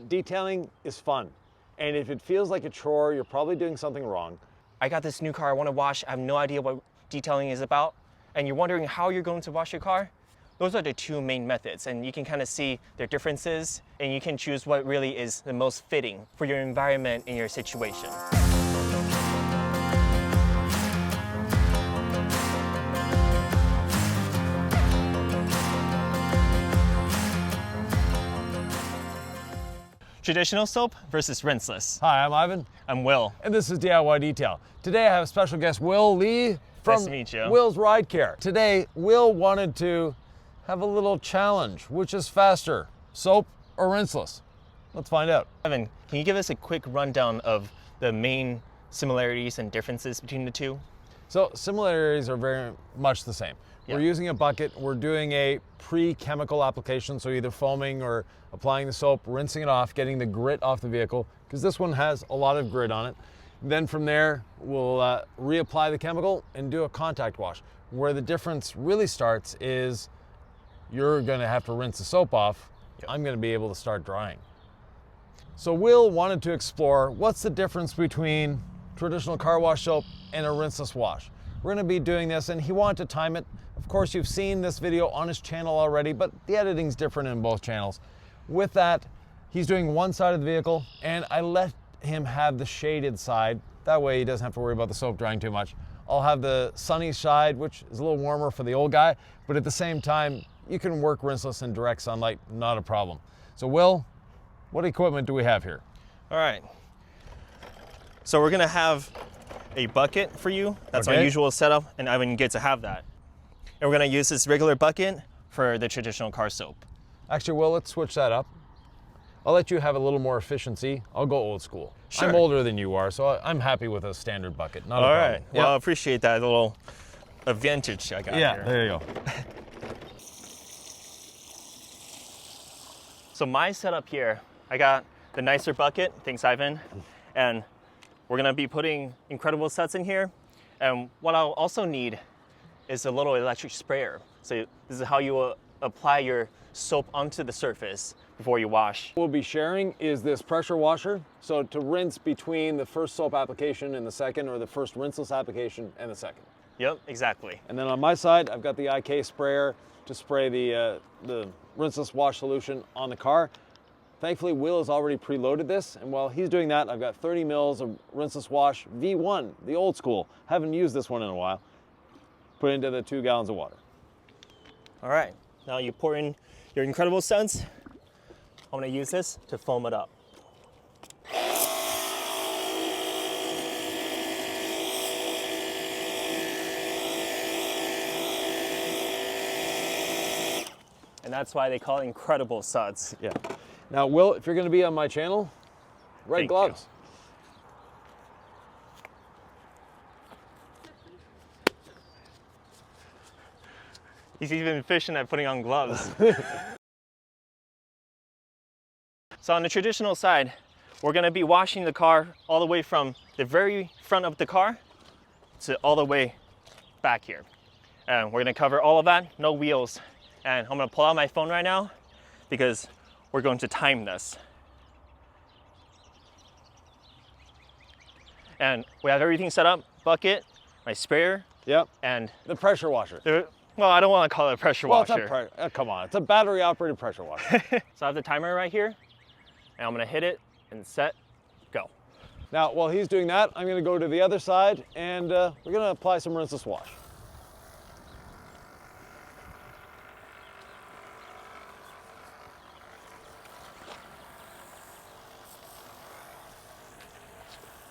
detailing is fun. And if it feels like a chore, you're probably doing something wrong. I got this new car I want to wash. I have no idea what detailing is about. And you're wondering how you're going to wash your car? Those are the two main methods, and you can kind of see their differences, and you can choose what really is the most fitting for your environment and your situation. Traditional soap versus rinseless. Hi, I'm Ivan. I'm Will. And this is DIY Detail. Today I have a special guest, Will Lee from Nice to meet you. Will's Ride Care. Today, Will wanted to have a little challenge, which is faster, soap or rinseless? Let's find out. Ivan, can you give us a quick rundown of the main similarities and differences between the two? So similarities are very much the same. Yeah. We're using a bucket, we're doing a pre-chemical application, so either foaming or applying the soap, rinsing it off, getting the grit off the vehicle, because this one has a lot of grit on it. Then from there, we'll reapply the chemical and do a contact wash. Where the difference really starts is you're gonna have to rinse the soap off. Yep. I'm gonna be able to start drying. So Will wanted to explore what's the difference between traditional car wash soap and a rinseless wash. We're gonna be doing this, and he wanted to time it. Of course, you've seen this video on his channel already, but the editing's different in both channels. With that, he's doing one side of the vehicle, and I let him have the shaded side. That way he doesn't have to worry about the soap drying too much. I'll have the sunny side, which is a little warmer for the old guy, but at the same time, you can work rinseless in direct sunlight, not a problem. So Will, what equipment do we have here? All right. So we're gonna have a bucket for you. That's Okay. my usual setup, and Ivan gets to have that. And we're gonna use this regular bucket for the traditional car soap. Actually, Will, let's switch that up. I'll let you have a little more efficiency. I'll go old school. Sure. I'm older than you are, so I'm happy with a standard bucket. Not a All problem. right. Well, I appreciate that little advantage I got here. There you go. So my setup here, I got the nicer bucket, thanks Ivan, and we're gonna be putting incredible sets in here. And what I'll also need is a little electric sprayer. So this is how you will apply your soap onto the surface before you wash. What we'll be sharing is this pressure washer. So to rinse between the first soap application and the second, or the first rinseless application and the second. Yep, exactly. And then on my side, I've got the IK sprayer to spray the rinseless wash solution on the car. Thankfully, Will has already preloaded this, and while he's doing that, I've got 30 mils of rinseless wash V1, the old school. Haven't used this one in a while. Put into the 2 gallons of water. All right, now you pour in your incredible scents. I'm gonna use this to foam it up. And that's why they call it incredible suds. Yeah. Now, Will, if you're going to be on my channel, red Thank gloves. He's even efficient at putting on gloves. So on the traditional side, we're gonna be washing the car all the way from the very front of the car to all the way back here. And we're gonna cover all of that, no wheels. And I'm gonna pull out my phone right now because we're going to time this. And we have everything set up, bucket, my sprayer, Yep. and The pressure washer. well, I don't want to call it a pressure washer. Come on, it's a battery operated pressure washer. So I have the timer right here, and I'm gonna hit it and set, go. Now, while he's doing that, I'm going to go to the other side, and we're going to apply some rinseless wash.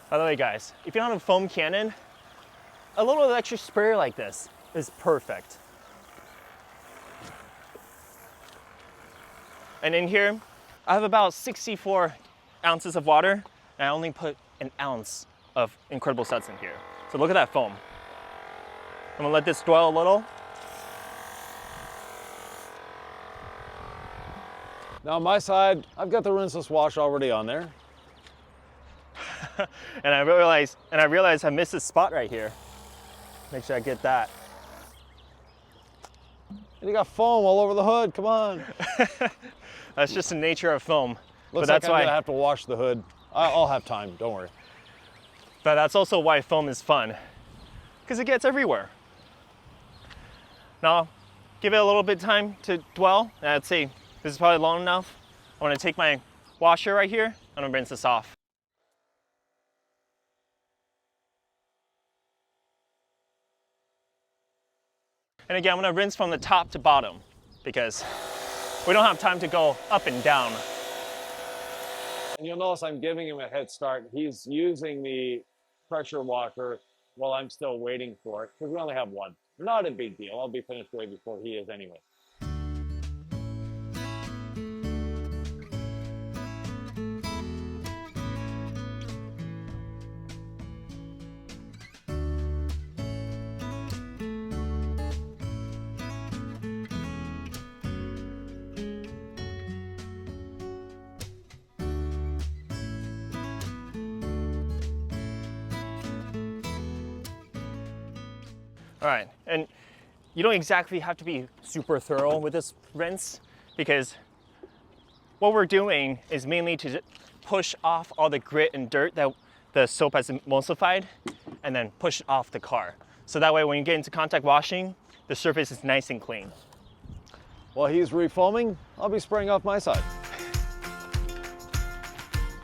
By the way, guys, if you don't have a foam cannon, a little electric sprayer like this is perfect. And in here, I have about 64 ounces of water, and I only put an ounce of incredible suds in here. So look at that foam. I'm gonna let this dwell a little. Now on my side, I've got the rinseless wash already on there. And I realized I missed this spot right here. Make sure I get that. And you got foam all over the hood, come on. That's just the nature of foam. Looks that's like I'm why gonna have to wash the hood. I'll have time, don't worry. But that's also why foam is fun, because it gets everywhere. Now, give it a little bit of time to dwell, and I'd say this is probably long enough. I'm gonna take my washer right here, and I'm gonna rinse this off. And again, I'm gonna rinse from the top to bottom, because we don't have time to go up and down. And you'll notice I'm giving him a head start. He's using the pressure washer while I'm still waiting for it, because we only have one. Not a big deal. I'll be finished way before he is anyway. All right, and you don't exactly have to be super thorough with this rinse, because what we're doing is mainly to push off all the grit and dirt that the soap has emulsified, and then push it off the car. So that way when you get into contact washing, the surface is nice and clean. While he's refoaming, I'll be spraying off my side.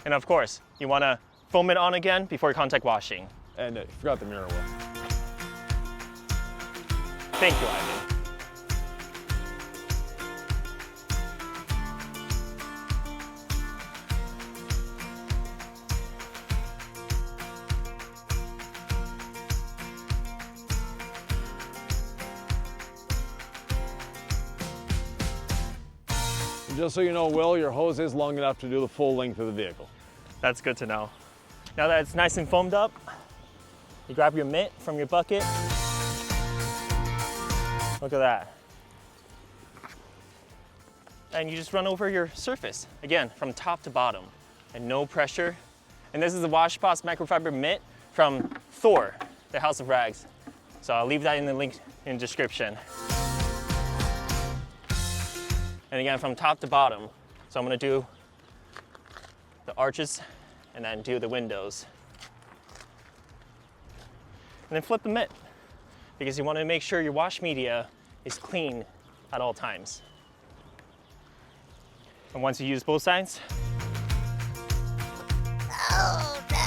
And of course, you wanna foam it on again before contact washing. And you forgot the mirror wheel. Thank you, Ivan. And just so you know, Will, your hose is long enough to do the full length of the vehicle. That's good to know. Now that it's nice and foamed up, you grab your mitt from your bucket. Look at that. And you just run over your surface, again, from top to bottom, and no pressure. And this is the Washboss microfiber mitt from Thor, the House of Rags. So I'll leave that in the link in the description. And again, from top to bottom. So I'm gonna do the arches and then do the windows. And then flip the mitt, because you want to make sure your wash media is clean at all times. And once you use both sides, Oh no!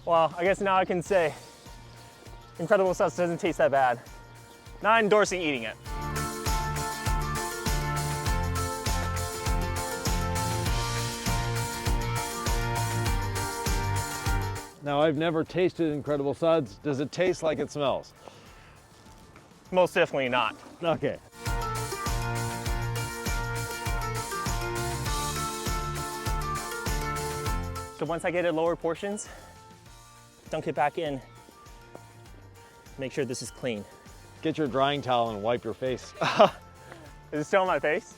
well, I guess now I can say Incredible sauce doesn't taste that bad. Not endorsing eating it. Now, I've never tasted Incredible Suds. Does it taste like it smells? Most definitely not. Okay. So once I get it lower portions, dunk it back in. Make sure this is clean. Get your drying towel and wipe your face. Is it still on my face?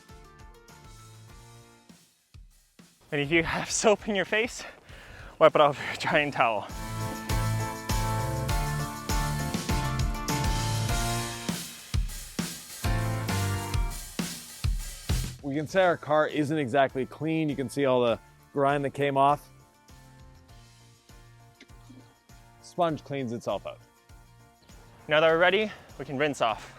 And if you have soap in your face, wipe it off with your drying towel. We can say our car isn't exactly clean. You can see all the grime that came off. Sponge cleans itself out. Now that we're ready, we can rinse off.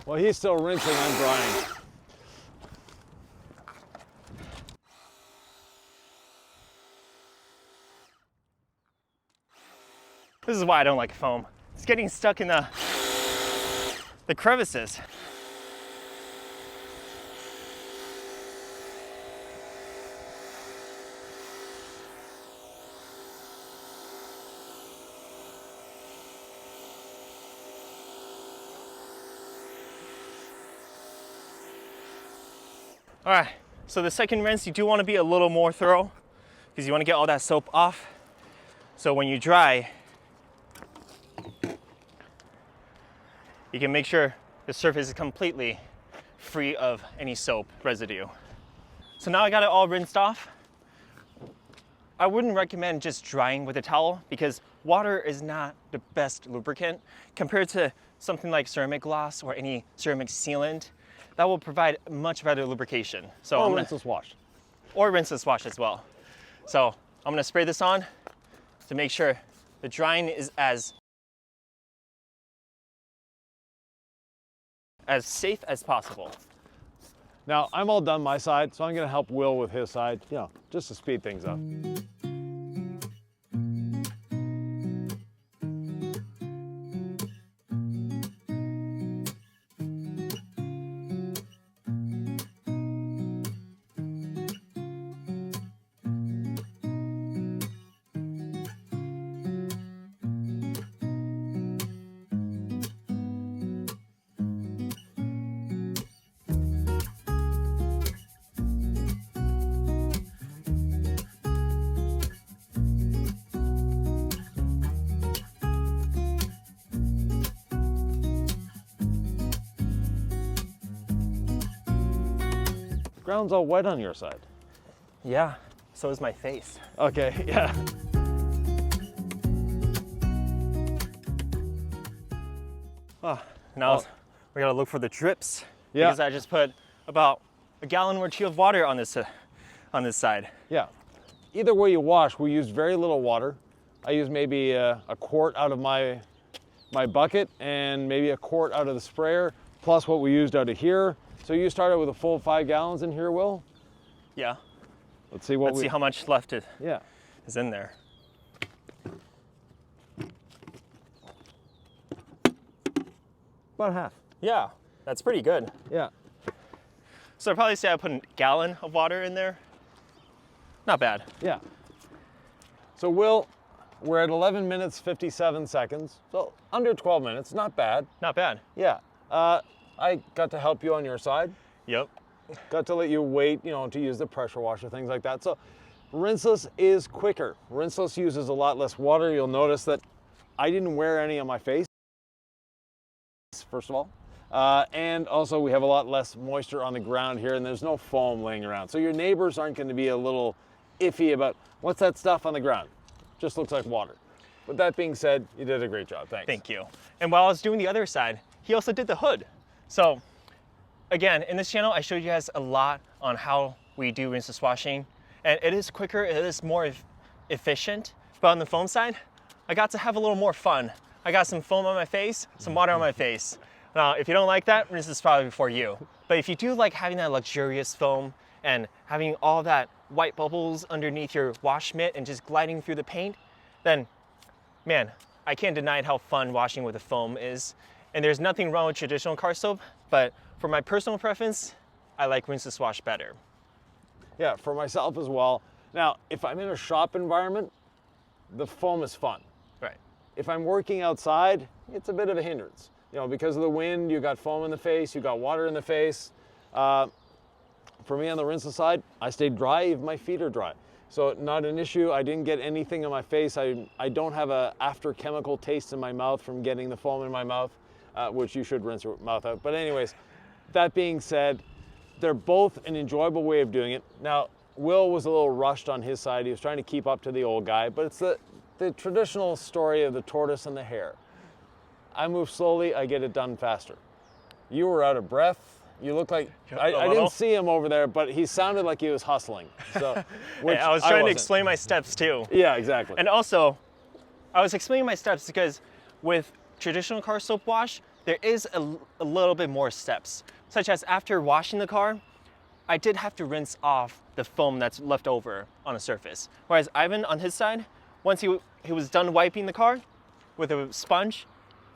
While he's still rinsing, I'm drying. This is why I don't like foam. It's getting stuck in the crevices. All right, so the second rinse, you do want to be a little more thorough because you want to get all that soap off. So when you dry, you can make sure the surface is completely free of any soap residue. So now I got it all rinsed off. I wouldn't recommend just drying with a towel because water is not the best lubricant compared to something like ceramic gloss or any ceramic sealant. That will provide much better lubrication. So Or rinseless wash. Or rinseless wash as well. So I'm gonna spray this on to make sure the drying is as safe as possible. Now, I'm all done my side, so I'm gonna help Will with his side, you know, just to speed things up. Ground's all wet on your side. Yeah, so is my face. Okay, yeah. Now we gotta look for the drips. Yeah. Because I just put about a gallon or two of water on this side. Yeah. Either way you wash, we use very little water. I use maybe a quart out of my bucket and maybe a quart out of the sprayer, plus what we used out of here. So you started with a full 5 gallons in here, Will? Yeah. Let's see what Let's see how much left is Yeah. in there. About half. Yeah, that's pretty good. Yeah. So I'd probably say I put a gallon of water in there. Not bad. Yeah. So Will, we're at 11 minutes, 57 seconds. So under 12 minutes, not bad. Not bad. Yeah. I got to help you on your side. Yep. Got to let you wait, you know, to use the pressure washer, things like that. So rinseless is quicker. Rinseless uses a lot less water. You'll notice that I didn't wear any on my face, first of all. And also we have a lot less moisture on the ground here and there's no foam laying around. So your neighbors aren't going to be a little iffy about what's that stuff on the ground. Just looks like water. But that being said, you did a great job. Thanks. Thank you. And while I was doing the other side, he also did the hood. So again, in this channel, I showed you guys a lot on how we do rinseless washing. And it is quicker, it is more efficient. But on the foam side, I got to have a little more fun. I got some foam on my face, some water on my face. Now, if you don't like that, rinse is probably for you. But if you do like having that luxurious foam and having all that white bubbles underneath your wash mitt and just gliding through the paint, then man, I can't deny how fun washing with a foam is. And there's nothing wrong with traditional car soap, but for my personal preference, I like rinseless wash better. Yeah, for myself as well. Now, if I'm in a shop environment, the foam is fun. Right. If I'm working outside, it's a bit of a hindrance. You know, because of the wind, you got foam in the face, you got water in the face. For me on the rinseless side, I stayed dry if my feet are dry. So not an issue. I didn't get anything on my face. I don't have a after chemical taste in my mouth from getting the foam in my mouth, which you should rinse your mouth out. But anyways, that being said, they're both an enjoyable way of doing it. Now, Will was a little rushed on his side. He was trying to keep up to the old guy, but it's the traditional story of the tortoise and the hare. I move slowly, I get it done faster. You were out of breath. You look like, I didn't see him over there, but he sounded like he was hustling. So, which I was trying to wasn't. explain my steps too. Yeah, exactly. And also, I was explaining my steps because with traditional car soap wash, there is a little bit more steps, such as after washing the car, I did have to rinse off the foam that's left over on the surface. Whereas Ivan on his side, once he was done wiping the car, with a sponge,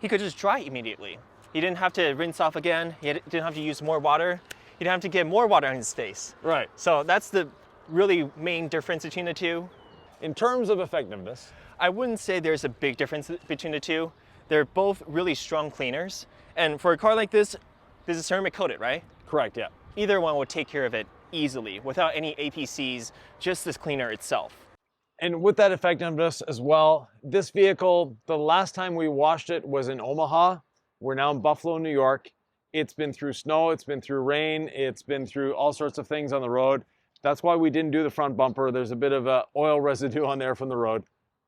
he could just dry immediately. He didn't have to rinse off again. He didn't have to use more water. He didn't have to get more water on his face. Right. So that's the really main difference between the two. In terms of effectiveness, I wouldn't say there's a big difference between the two. They're both really strong cleaners. And for a car like this is ceramic coated, right? correct, yeah. Either one would take care of it easily without any APCs, just this cleaner itself. And with that effectiveness as well, this vehicle, the last time we washed it was in Omaha. We're now in Buffalo, New York. It's been through snow, it's been through rain, it's been through all sorts of things on the road. That's why we didn't do the front bumper. There's a bit of oil residue on there from the road.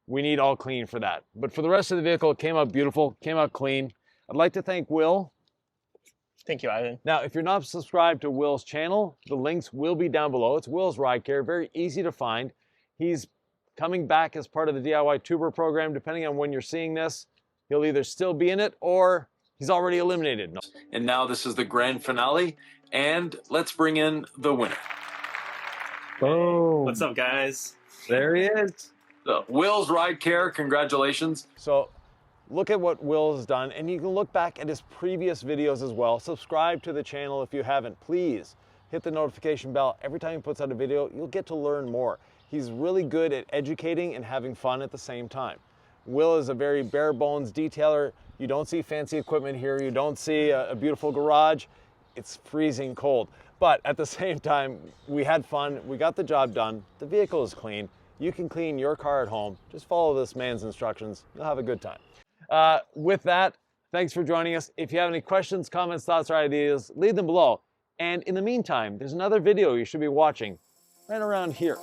We need all clean for that. But for the rest of the vehicle, it came out beautiful, came out clean. I'd like to thank Will. Thank you, Ivan. Now, if you're not subscribed to Will's channel, the links will be down below. It's Will's Ride Care, very easy to find. He's coming back as part of the DIY Tuber program. Depending on when you're seeing this, he'll either still be in it or he's already eliminated. And now this is the grand finale, and let's bring in the winner. Boom. What's up, guys? There he is. So, Will's Ride Care, congratulations. So look at what Will has done, and you can look back at his previous videos as well. Subscribe to the channel if you haven't. Please hit the notification bell. Every time he puts out a video, you'll get to learn more. He's really good at educating and having fun at the same time. Will is a very bare bones detailer. You don't see fancy equipment here. You don't see a beautiful garage. It's freezing cold. But at the same time, we had fun. We got the job done. The vehicle is clean. You can clean your car at home. Just follow this man's instructions. You'll have a good time. With that, thanks for joining us. If you have any questions, comments, thoughts, or ideas, leave them below. And in the meantime, there's another video you should be watching right around here.